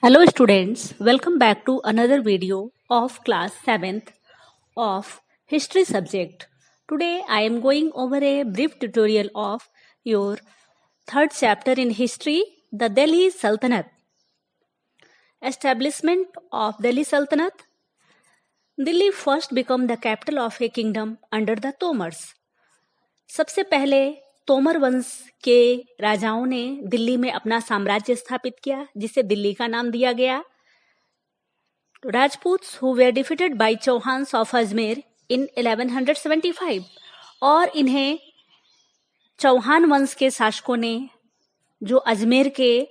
Hello students, welcome back to another video of class 7th of history subject. Today I am going over a brief tutorial of your third chapter in history, the Delhi Sultanate. Establishment of Delhi Sultanate. Delhi first became the capital of a kingdom under the Tomars. सबसे पहले तोमर वंश के राजाओं ने दिल्ली में अपना साम्राज्य स्थापित किया जिसे दिल्ली का नाम दिया गया. Rajputs who were defeated by Chauhans of Ajmer in 1175 और इन्हें चौहान वंश के शासकों ने जो अजमेर के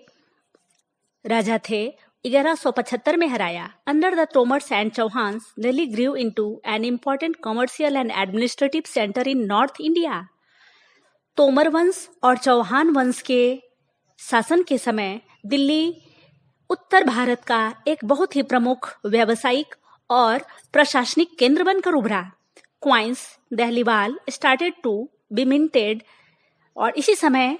राजा थे 1175 में हराया. Under the Tomars and Chauhans, Delhi grew into an important commercial and administrative center in North India. Tomar वंश और चौहान वंश के शासन के समय दिल्ली उत्तर भारत का एक बहुत ही प्रमुख व्यावसायिक और प्रशासनिक केंद्र बनकर उभरा. Coins Dehliwal started to be minted और इसी समय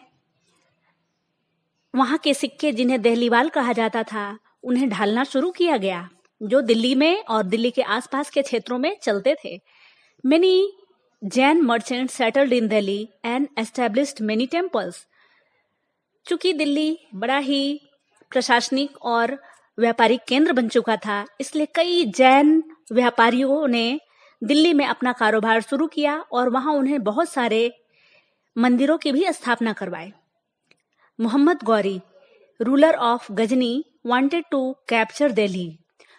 वहां के सिक्के जिन्हें दहलीवाल कहा जाता था उन्हें ढालना शुरू किया गया जो दिल्ली में और दिल्ली के आसपास के क्षेत्रों में चलते थे. Many Jain merchant settled in Delhi and established many temples. चूंकि दिल्ली बड़ा ही प्रशासनिक और व्यापारिक केंद्र बन चुका था इसलिए कई जैन व्यापारियों ने दिल्ली में अपना कारोबार शुरू किया और वहां उन्हें बहुत सारे मंदिरों की भी स्थापना करवाई. Mohammad Ghori ruler of Ghazni wanted to capture Delhi.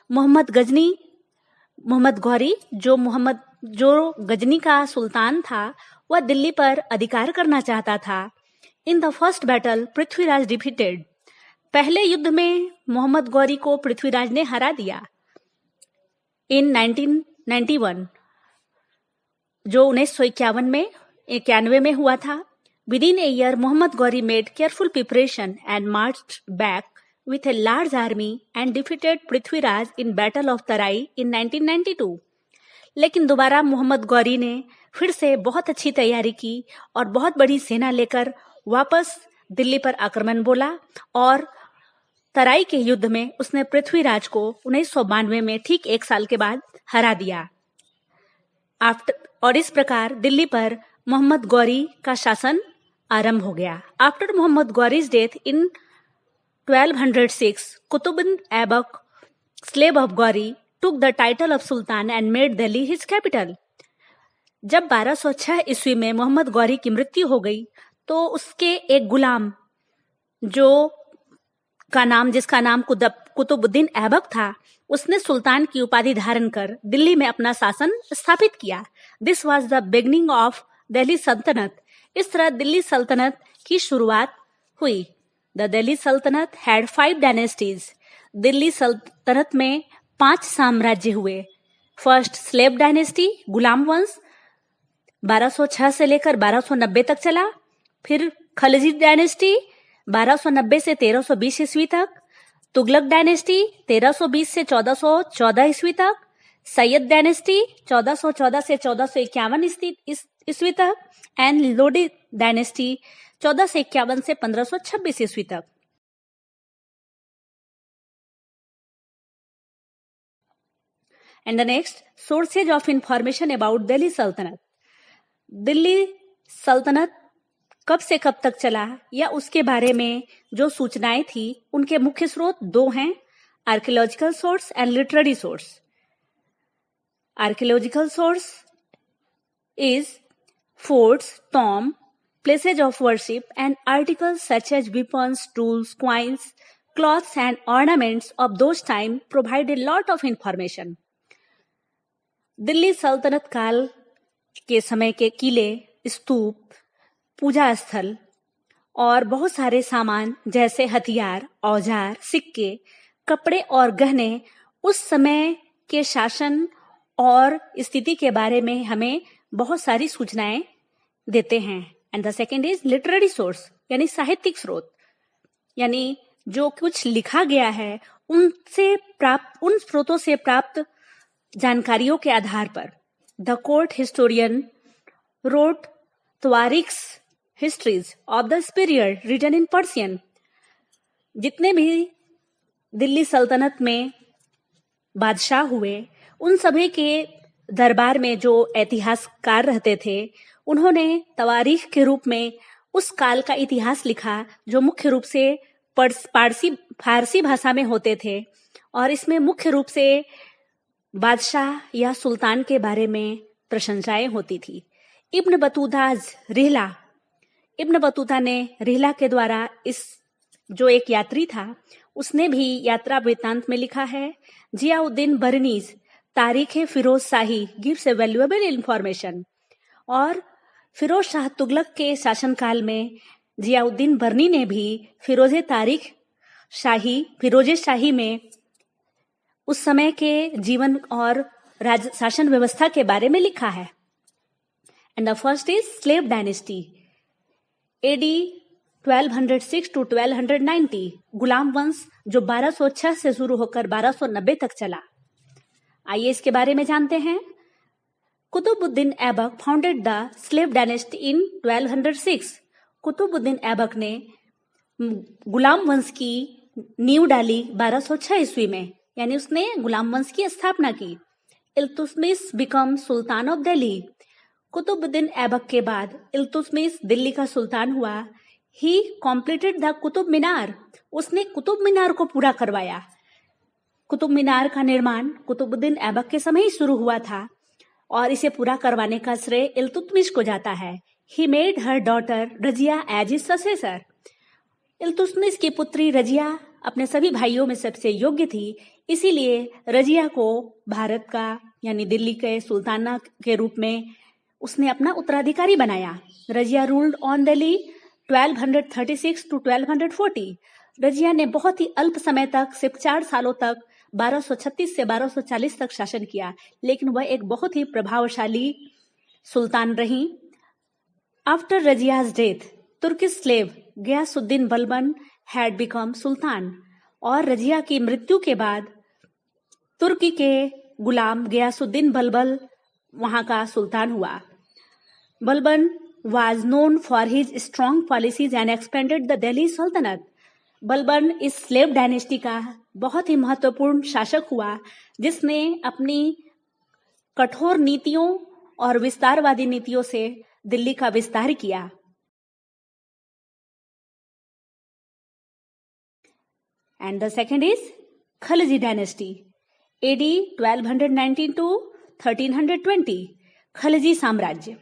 Mohammad Ghori जो गजनी का सुल्तान था वह दिल्ली पर अधिकार करना चाहता था. In the first battle Prithviraj defeated. पहले युद्ध में मोहम्मद गौरी को पृथ्वीराज ने हरा दिया. इन 1991 जो 1991 में हुआ था. Within a year Mohammad Ghori made careful preparation and marched back with a large army and defeated Prithviraj in battle of Tarain in 1992. लेकिन दोबारा मोहम्मद गौरी ने फिर से बहुत अच्छी तैयारी की और बहुत बड़ी सेना लेकर वापस दिल्ली पर आक्रमण बोला और तराई के युद्ध में उसने पृथ्वीराज को 1992 में ठीक एक साल के बाद हरा दिया. और इस प्रकार दिल्ली पर मोहम्मद गौरी का शासन आरंभ हो गया. After Mohammad Ghori's death in 1206 Qutubuddin Aibak slave of Ghori took the title of Sultan and made Delhi his capital. जब 1206 ईस्वी में मोहम्मद गौरी की मृत्यु हो गई तो उसके एक गुलाम जिसका नाम कुतुबुद्दीन ऐबक था उसने सुल्तान की उपाधि धारण कर दिल्ली में अपना शासन स्थापित किया. This was the beginning of Delhi सल्तनत. इस तरह दिल्ली सल्तनत की शुरुआत हुई. द दिल्ली सल्तनत हैड 5 डायनेस्टीज. दिल्ली सल्तनत में 5 साम्राज्य हुए. फर्स्ट स्लेव डायनेस्टी गुलाम वंश 1206 से लेकर 1290 तक चला. फिर खलजी डायनेस्टी 1290 से 1320 ईस्वी तक. तुगलक डायनेस्टी 1320 से 1414 ईस्वी तक. सैयद डायनेस्टी 1414 से 1451 ईस्वी तक एंड लोडी डायनेस्टी 1451 से 1526 ईस्वी तक. And the next, sources of information about Delhi Sultanate. Delhi सल्तनत कब से कब तक चला या उसके बारे में जो सूचनाएं थी उनके मुख्य स्रोत 2 हैं, archaeological source and literary source. Archaeological source is forts, Tom, places of worship and articles such as weapons, tools, coins, cloths and ornaments of those time provide a lot of information. Delhi सल्तनत काल के समय के किले, स्तूप, पूजा स्थल और बहुत सारे सामान जैसे हथियार, औजार, सिक्के, कपड़े और गहने उस समय के शासन और स्थिति के बारे में हमें बहुत सारी सूचनाएं देते हैं. And the second is literary source यानी साहित्यिक स्रोत, यानी जो कुछ लिखा गया है उन स्रोतों से प्राप्त जानकारियों के आधार पर. The court historian wrote tawarikhs histories of the period written in Persian. जितने भी दिल्ली सल्तनत में बादशाह हुए, उन सभी के दरबार में जो इतिहासकार रहते थे, उन्होंने तवारीख के रूप में उस काल का इतिहास लिखा जो मुख्य रूप से फारसी भाषा में होते थे, और इसमें मुख्य रूप से बादशाह या सुल्तान के बारे में प्रशंसाएं होती थी। इब्न बतूता ने रिहला के द्वारा इस जो एक यात्री था, उसने भी यात्रा वृत्तांत में लिखा है, जियाउद्दीन बर्नीज तारीख फिरोज शाही गिव्स ए वैल्यूएबल इंफॉर्मेशन। और फिरोज शाह तुगलक के शासनकाल में जियाउद्दीन बर्नी ने भी फिरोज शाही में उस समय के जीवन और शासन व्यवस्था के बारे में लिखा है। And the first is slave dynasty, AD 1206 to 1290, गुलाम वंश जो 1206 से शुरू होकर 1290 तक चला। आइए इसके बारे में जानते हैं। Qutubuddin Aibak founded the slave dynasty in 1206। Qutubuddin Aibak ने गुलाम वंश की नींव डाली 1206 ईस्वी में, यानी उसने गुलाम वंश की स्थापना की। Iltutmish became sultan of Delhi. Qutubuddin Aibak के बाद इल्तुतमिश दिल्ली का सुल्तान हुआ। He completed the Qutub Minar, उसने कुतुब मीनार को पूरा करवाया। कुतुब मीनार का निर्माण कुतुबुद्दीन ऐबक के समय ही शुरू हुआ था और इसे पूरा करवाने का श्रेय इल्तुतमिश को जाता है। He made her daughter Razia as his successor. Iltutmish की पुत्री रजिया अपने सभी भाइयों में सबसे योग्य थी, इसीलिए रजिया को भारत का यानी दिल्ली के सुल्ताना के रूप में उसने अपना उत्तराधिकारी बनाया। Razia ruled on Delhi 1236 to 1240। Razia ने बहुत ही अल्प समय तक, सिर्फ 4 सालों तक, 1236 से 1240 तक शासन किया, लेकिन वह एक बहुत ही प्रभावशाली सुल्तान रही। After Razia's death, Turkish slave Ghiyasuddin Balban had become sultan. और रजिया की मृत्यु के बाद तुर्की के गुलाम गयासुद्दीन बलबन वहां का सुल्तान हुआ। Balban was known for his strong policies and expanded the Delhi Sultanate. Balban इस स्लेव डायनेस्टी का बहुत ही महत्वपूर्ण शासक हुआ, जिसने अपनी कठोर नीतियों और विस्तारवादी नीतियों से दिल्ली का विस्तार किया। And the second is Khalji dynasty, AD 1219 to 1320। Khalji साम्राज्य।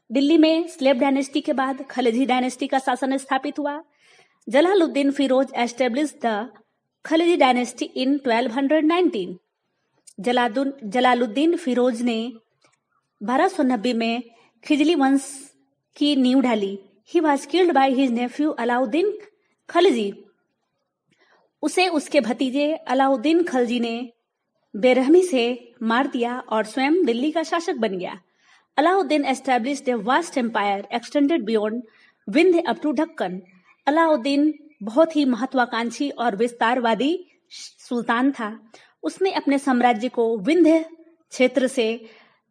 दिल्ली में स्लेव डायनेस्टी के बाद खलजी डायनेस्टी का शासन स्थापित हुआ। Jalaluddin Firoz establish the Khalji dynasty in 1219। Jalaluddin Firoz ने 1290 में खिजली वंश की नींव डाली। He was killed by his nephew Alauddin Khalji. उसे उसके भतीजे अलाउद्दीन खलजी ने बेरहमी से मार दिया और स्वयं दिल्ली का शासक बन गया। Alauddin established a vast empire extended beyond Vindh up to Deccan. Alauddin बहुत ही महत्वाकांक्षी और विस्तारवादी सुल्तान था। उसने अपने साम्राज्य को विंध्य क्षेत्र से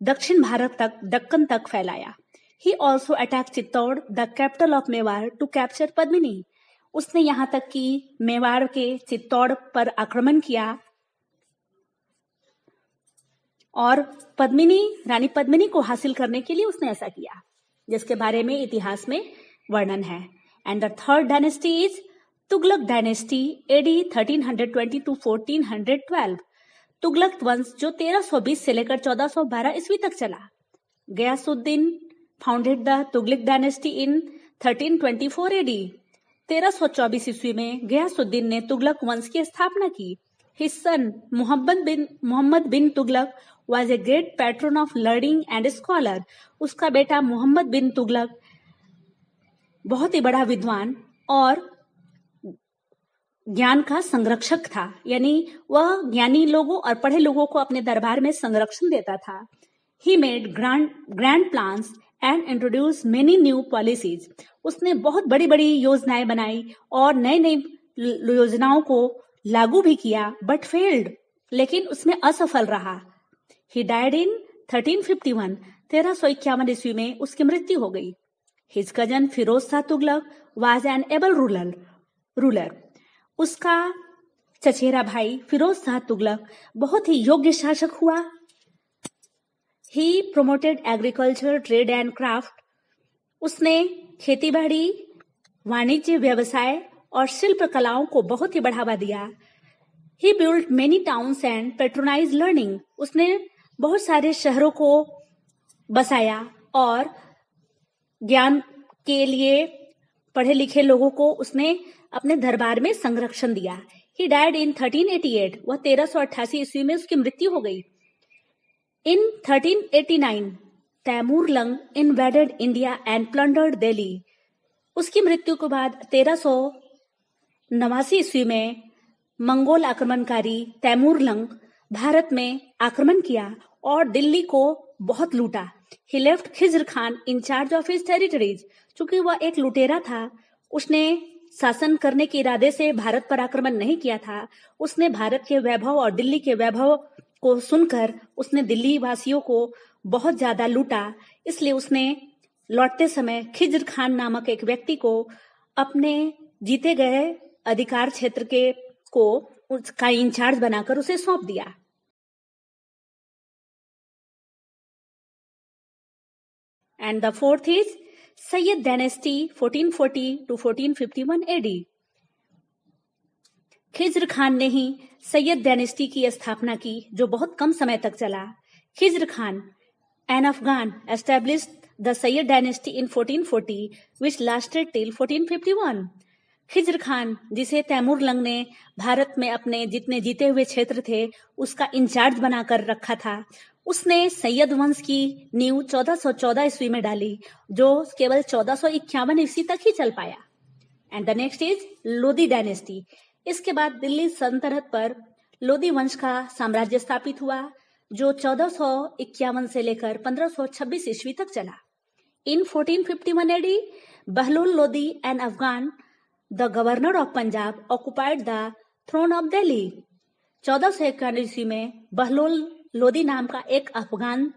दक्षिण भारत तक, दक्कन तक फैलाया। He also attacked Chittor, the capital of Mewar, to capture Padmini. उसने यहाँ तक कि मेवाड़ के चित्तौड़ पर आक्रमण किया और रानी पद्मिनी को हासिल करने के लिए उसने ऐसा किया, जिसके बारे में इतिहास में वर्णन है। And the third dynasty is Tughlaq dynasty, AD 1320 to 1412। Tughlaq वंश जो 1320 से लेकर 1412 ईस्वी तक चला। Ghiyasuddin founded the Tughlaq dynasty in 1324 AD. 1324 ईस्वी में गयासुद्दीन ने तुगलक वंश की स्थापना की। His son Muhammad bin Tughlaq was a great patron of learning and scholar. उसका बेटा मोहम्मद बिन तुगलक बहुत ही बड़ा विद्वान और ज्ञान का संरक्षक था, यानी वह ज्ञानी लोगों और पढ़े लोगों को अपने दरबार में संरक्षण देता था। He made grand plans and introduced many new policies. उसने बहुत बड़ी बड़ी योजनाएं बनाई और नई नई योजनाओं को लागू भी किया, बट फेल्ड, लेकिन उसमें असफल रहा। ही डाइड इन 1351, 1351 ईस्वी में उसकी मृत्यु हो गई। His cousin Firoz Shah Tughlaq was an able ruler. उसका चचेरा भाई फिरोज शाह तुगलक बहुत ही योग्य शासक हुआ। He promoted agriculture, trade and craft. उसने खेतीबाड़ी, वाणिज्य, व्यवसाय और शिल्प कलाओं को बहुत ही बढ़ावा दिया। He build many towns and patronise learning. उसने बहुत सारे शहरों को बसाया और ज्ञान के लिए पढ़े लिखे लोगों को उसने अपने दरबार में संरक्षण दिया। He died in 1388। वह 1388 ईस्वी में उसकी मृत्यु हो गई। In 1389 Timur Lang invaded India and plundered Delhi. उसकी मृत्यु के बाद 1389 ईस्वी में मंगोल आक्रमणकारी तैमूर लंग भारत में आक्रमण किया और दिल्ली को बहुत लूटा। He left Khizr Khan in charge of his territories. चूंकि वह एक लुटेरा था, उसने शासन करने के इरादे से भारत पर आक्रमण नहीं किया था। उसने भारत के वैभव और दिल्ली के वैभव को सुनकर उसने दिल्ली वासियों को बहुत ज्यादा लूटा। इसलिए उसने लौटते समय खिज्र खान नामक एक व्यक्ति को अपने जीते गए अधिकार क्षेत्र को उसका इंचार्ज बनाकर उसे सौंप दिया। And the fourth is Sayyid dynasty 1440 to 1451 AD. Khizr Khan ने ही सैयद डायनेस्टी की स्थापना की जो बहुत कम समय तक चला। Khizr Khan, an Afghan, established the Sayyid dynasty in 1440 which lasted till 1451. Khizr Khan, जिसे तैमूर लंग ने भारत में अपने जितने जीते हुए क्षेत्र थे उसका इंचार्ज बनाकर रखा था, उसने सैयद वंश की नींव 1414 ईस्वी में डाली जो केवल 1451 ईस्वी तक ही चल पाया। And the next is Lodi dynasty. इसके बाद दिल्ली सल्तनत पर लोदी वंश का साम्राज्य स्थापित हुआ जो 1451 से लेकर 1526 ईस्वी तक चला। In 1451 AD, Bahlol Lodi an Afghan, the governor of Punjab, occupied the throne of Delhi. 1451 ईस्वी में बहलोल लोदी नाम का एक अफगान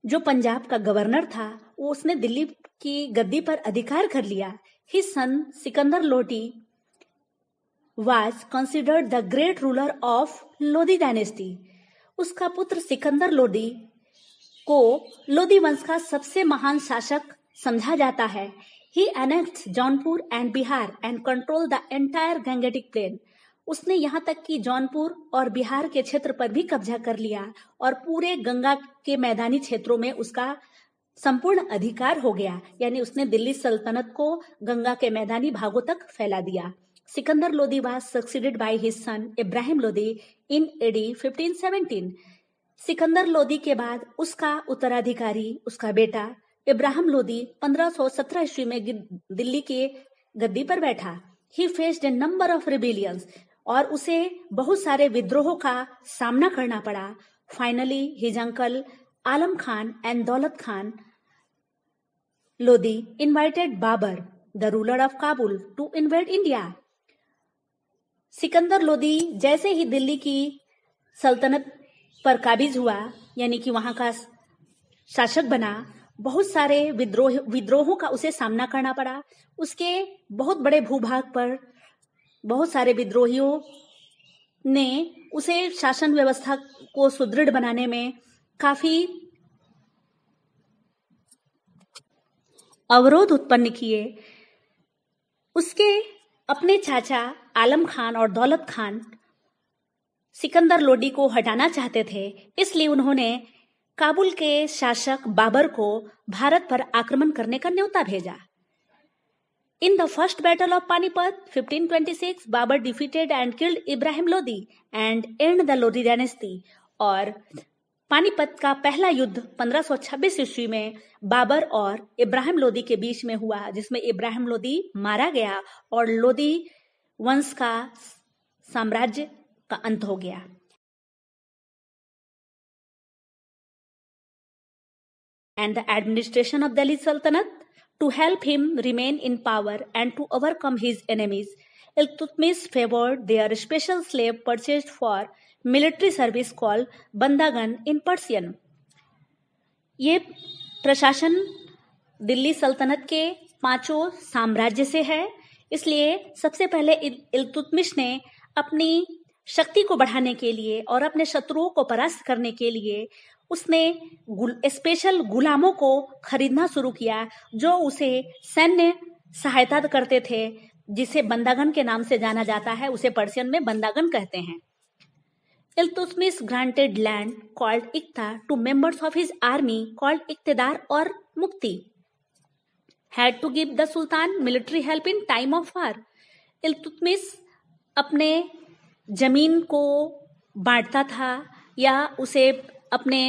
जो पंजाब का गवर्नर था, वो उसने दिल्ली की गद्दी पर अधिकार कर लिया। His son Sikandar Lodi was considered the great ruler of Lodi dynasty. उसका पुत्र सिकंदर लोदी को लोदी वंश का सबसे महान शासक समझा जाता है। He annexed Jaunpur and Bihar and control the entire Gangetic plain. उसने यहाँ तक कि जौनपुर और बिहार के क्षेत्र पर भी कब्जा कर लिया और पूरे गंगा के मैदानी क्षेत्रों में उसका संपूर्ण अधिकार हो गया। यानी उसने दिल्ली सल्तनत को गंगा के मैदानी भागों तक फैला दिया। Sikandar Lodi was succeeded by his son Ibrahim Lodi in AD 1517। Sikandar Lodi के बाद उसका उत्तराधिकारी, उसका बेटा इब्राहिम लोदी 1517 ईस्वी में दिल्ली के गद्दी पर बैठा। He faced a number of rebellions, और उसे बहुत सारे विद्रोहों का सामना करना पड़ा। Finally his uncle Alam Khan and Daulat Khan Lodi invited Babur, the ruler of Kabul, to invade India. Sikandar Lodi जैसे ही दिल्ली की सल्तनत पर काबिज हुआ, यानी कि वहां का शासक बना, बहुत सारे विद्रोहों का उसे सामना करना पड़ा। उसके बहुत बड़े भूभाग पर बहुत सारे विद्रोहियों ने उसे शासन व्यवस्था को सुदृढ़ बनाने में काफी अवरोध उत्पन्न किए। उसके अपने चाचा आलम खान और दौलत खान सिकंदर लोदी को हटाना चाहते थे, इसलिए उन्होंने काबुल के शासक बाबर को भारत पर आक्रमण करने का न्योता भेजा। In the first battle of Panipat 1526, Babar defeated and killed Ibrahim Lodi and end the Lodi dynasty। और पानीपत का पहला युद्ध 1526 ईस्वी में बाबर और इब्राहिम लोदी के बीच में हुआ, जिसमें इब्राहिम लोदी मारा गया और लोदी वंश का साम्राज्य का अंत हो गया। And the administration of Delhi Sultanate, to help him remain in power and to overcome his enemies, Iltutmish favored their special slave purchased for military service called Bandagan in Persian। ये प्रशासन दिल्ली सल्तनत के पांचों साम्राज्य से है, इसलिए सबसे पहले इल्तुतमिश ने अपनी शक्ति को बढ़ाने के लिए और अपने शत्रुओं को परास्त करने के लिए उसने स्पेशल गुलामों को खरीदना शुरू किया जो उसे सैन्य सहायता करते थे, जिसे बंदागन के नाम से जाना जाता है। उसे पर्शियन में बंदागन कहते हैं। Iltutmish granted land called iqta to members of his army called iqtedar और muqti, had to give the sultan military help in time of war. Iltutmish अपने जमीन को बांटता था या उसे अपने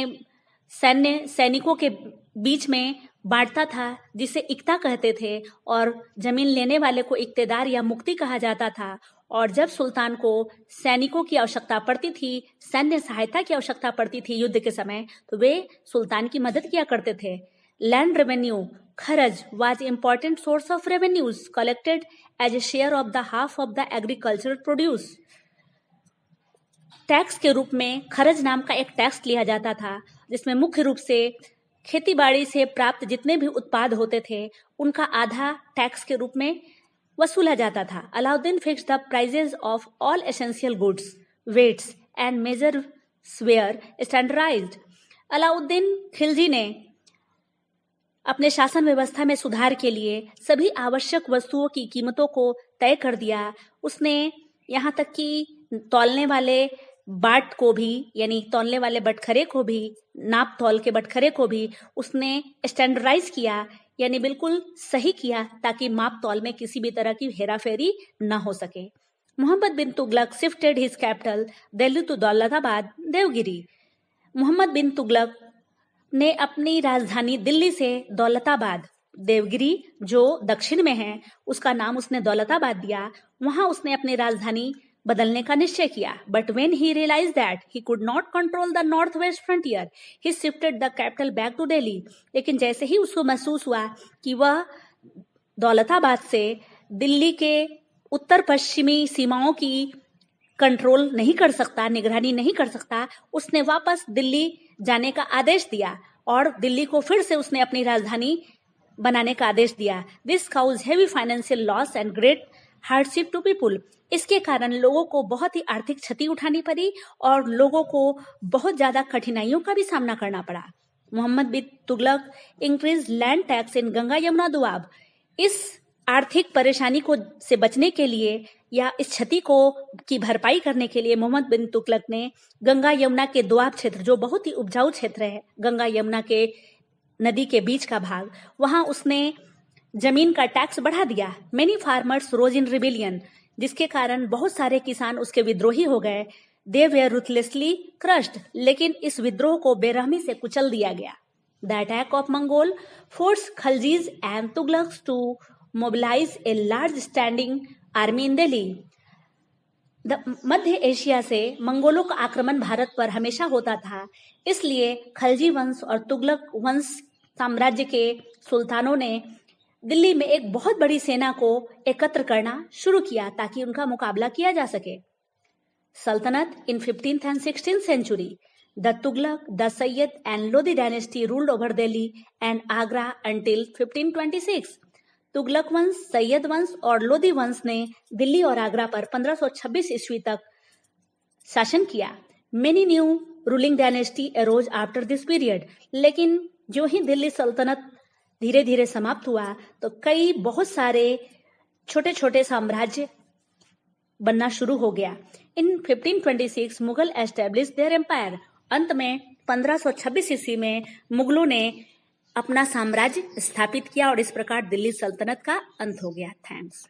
सैनिकों के बीच में बांटता था, जिसे इक्ता कहते थे, और जमीन लेने वाले को इक्तेदार या मुक्ति कहा जाता था। और जब सुल्तान को सैनिकों की आवश्यकता पड़ती थी, सैन्य सहायता की आवश्यकता पड़ती थी युद्ध के समय, तो वे सुल्तान की मदद किया करते थे। Land revenue kharaj was important source of revenues collected as a share of the half of the agricultural produce. Tax के रूप में खरज नाम का एक टैक्स लिया जाता था, जिसमें मुख्य रूप से खेतीबाड़ी से प्राप्त जितने भी उत्पाद होते थे उनका आधा टैक्स के रूप में वसूला जाता था। Alauddin fixed the prices of all essential goods, weights and measure were standardised. Alauddin Khilji ने अपने शासन व्यवस्था में सुधार के लिए सभी आवश्यक वस्तुओं की कीमतों को तय कर दिया। उसने यहाँ तक कि तौलने वाले बाट को भी, यानी तौलने वाले बटखरे को भी, नाप तौल के बटखरे को भी उसने स्टैंडर्डाइज किया, यानी बिल्कुल सही किया, ताकि माप तौल में किसी भी तरह की हेराफेरी न हो सके। Mohammad bin Tughlaq shifted his capital Delhi to Daulatabad Devagiri. Mohammad bin Tughlaq ने अपनी राजधानी दिल्ली से दौलताबाद, देवगिरी जो दक्षिण में है, उसका नाम उसने दौलताबाद दिया। वहां उसने अपनी राजधानी बदलने का निश्चय किया। But when he realise that he could not control the north west frontier, he shifted the capital back to Delhi. लेकिन जैसे ही उसको महसूस हुआ कि वह दौलताबाद से दिल्ली के उत्तर पश्चिमी सीमाओं की कंट्रोल नहीं कर सकता, निगरानी नहीं कर सकता, उसने वापस दिल्ली जाने का आदेश दिया और दिल्ली को फिर से उसने अपनी राजधानी बनाने का आदेश दिया। This cause heavy financial loss and great hardship to people. इसके कारण लोगों को बहुत ही आर्थिक क्षति उठानी पड़ी और लोगों को बहुत ज्यादा कठिनाइयों का भी सामना करना पड़ा। Mohammad bin Tughlaq increase land tax in Ganga Yamuna Doab. इस आर्थिक परेशानी को से बचने के लिए या इस क्षति को की भरपाई करने के लिए मोहम्मद बिन तुगलक ने गंगा यमुना के दोआब क्षेत्र, जो बहुत ही उपजाऊ क्षेत्र है, गंगा यमुना के नदी के बीच का भाग, वहां उसने जमीन का टैक्स बढ़ा दिया। मेनी फार्मर्स रोज इन रिबिलियन, जिसके कारण बहुत सारे किसान उसके विद्रोही हो गए। दे वेयर रुथलेसली क्रश्ड, लेकिन इस विद्रोह को बेरहमी से कुचल दिया गया। The attack of Mongol force Khaljis and Tughlaqs to mobilise a large standing army in Delhi. मध्य एशिया से मंगोलों का आक्रमण भारत पर हमेशा होता था, इसलिए खलजी वंश और तुगलक वंश साम्राज्य के सुल्तानों ने दिल्ली में एक बहुत बड़ी सेना को एकत्र करना शुरू किया ताकि उनका मुकाबला किया जा सके। सल्तनत इन 15th and 16th century, the Tughlaq, the Sayyid and Lodi dynasty ruled over Delhi and Agra until 1526. Tughlaq वंश, सैयद वंश और लोदी वंश ने दिल्ली और आगरा पर 1526 ईस्वी तक शासन किया। Many new ruling dynasty arose after this period, लेकिन जो ही दिल्ली सल्तनत धीरे धीरे समाप्त हुआ तो कई बहुत सारे छोटे छोटे साम्राज्य बनना शुरू हो गया। इन 1526 मुगल एस्टेब्लिश देयर एम्पायर। अंत में 1526 ईस्वी में मुगलों ने अपना साम्राज्य स्थापित किया और इस प्रकार दिल्ली सल्तनत का अंत हो गया। थैंक्स।